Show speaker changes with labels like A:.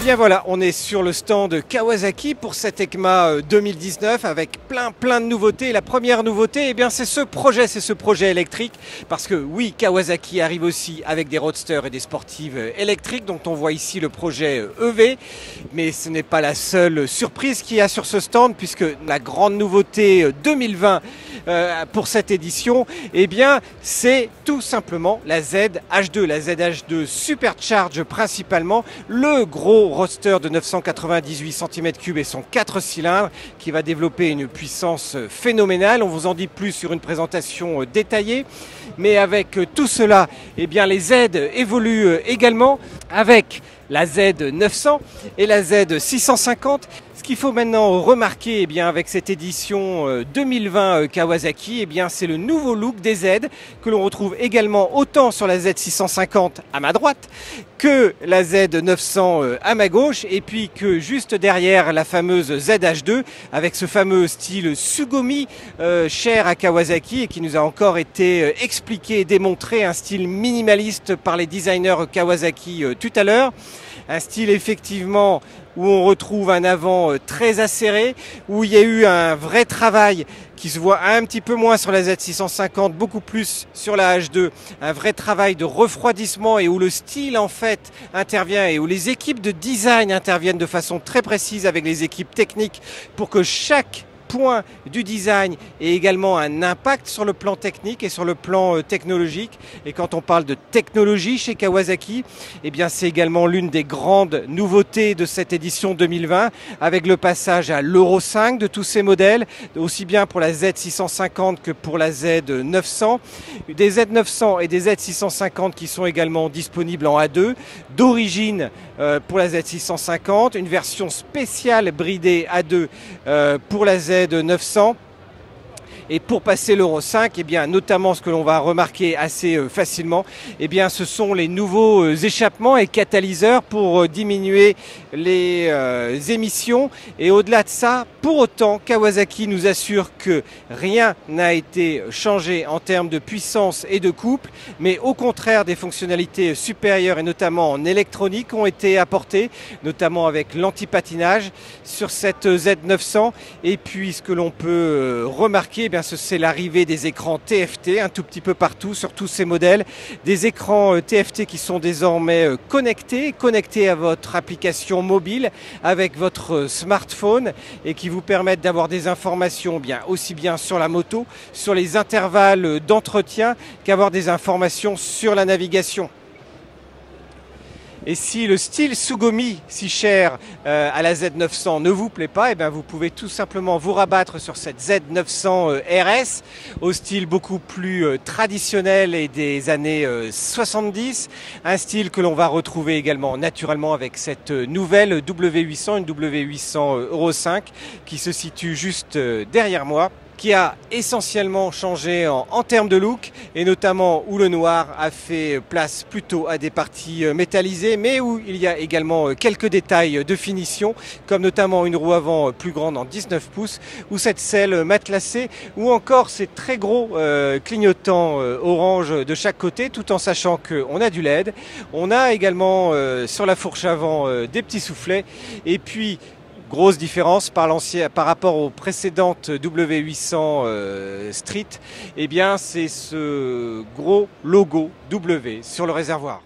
A: bien voilà, on est sur le stand Kawasaki pour cette EICMA 2019 avec plein de nouveautés. La première nouveauté, eh bien, c'est ce projet électrique. Parce que oui, Kawasaki arrive aussi avec des roadsters et des sportives électriques, dont on voit ici le projet EV. Mais ce n'est pas la seule surprise qu'il y a sur ce stand, puisque la grande nouveauté 2020 pour cette édition, eh bien, c'est tout simplement la ZH2, la ZH2 Supercharge principalement, le gros roadster de 998 cm3 et son 4 cylindres qui va développer une puissance phénoménale. On vous en dit plus sur une présentation détaillée. Mais avec tout cela, eh bien, les Z évoluent également avec la Z900 et la Z650. Ce qu'il faut maintenant remarquer, eh bien, avec cette édition 2020 Kawasaki, eh bien, c'est le nouveau look des Z que l'on retrouve également autant sur la Z650 à ma droite que la Z900 à ma gauche, et puis que juste derrière la fameuse ZH2 avec ce fameux style Tsugomi cher à Kawasaki et qui nous a encore été expliqué et démontré, un style minimaliste par les designers Kawasaki tout à l'heure. Un style effectivement où on retrouve un avant très acéré, où il y a eu un vrai travail qui se voit un petit peu moins sur la Z650, beaucoup plus sur la H2, un vrai travail de refroidissement et où le style en fait intervient et où les équipes de design interviennent de façon très précise avec les équipes techniques pour que chaque point du design et également un impact sur le plan technique et sur le plan technologique. Et quand on parle de technologie chez Kawasaki, eh bien c'est également l'une des grandes nouveautés de cette édition 2020 avec le passage à l'Euro 5 de tous ces modèles, aussi bien pour la Z650 que pour la Z900. Des Z900 et des Z650 qui sont également disponibles en A2, d'origine pour la Z650, une version spéciale bridée A2 pour la Z900. Et pour passer l'Euro 5, eh bien, notamment ce que l'on va remarquer assez facilement, eh bien, ce sont les nouveaux échappements et catalyseurs pour diminuer les émissions. Et au-delà de ça, pour autant, Kawasaki nous assure que rien n'a été changé en termes de puissance et de couple, mais au contraire, des fonctionnalités supérieures et notamment en électronique ont été apportées, notamment avec l'antipatinage sur cette Z900. Et puis, ce que l'on peut remarquer, eh bien, c'est l'arrivée des écrans TFT un tout petit peu partout sur tous ces modèles. Des écrans TFT qui sont désormais connectés à votre application mobile avec votre smartphone et qui vous permettent d'avoir des informations aussi bien sur la moto, sur les intervalles d'entretien qu'avoir des informations sur la navigation. Et si le style Tsugomi, si cher à la Z900, ne vous plaît pas, eh bien vous pouvez tout simplement vous rabattre sur cette Z900 RS au style beaucoup plus traditionnel et des années 70. Un style que l'on va retrouver également naturellement avec cette nouvelle W800, une W800 Euro 5 qui se situe juste derrière moi, qui a essentiellement changé en termes de look et notamment où le noir a fait place plutôt à des parties métallisées, mais où il y a également quelques détails de finition comme notamment une roue avant plus grande en 19 pouces ou cette selle matelassée ou encore ces très gros clignotants orange de chaque côté, tout en sachant qu'on a du LED. On a également sur la fourche avant des petits soufflets et puis grosse différence par rapport aux précédentes W800 Street, eh bien c'est ce gros logo W sur le réservoir.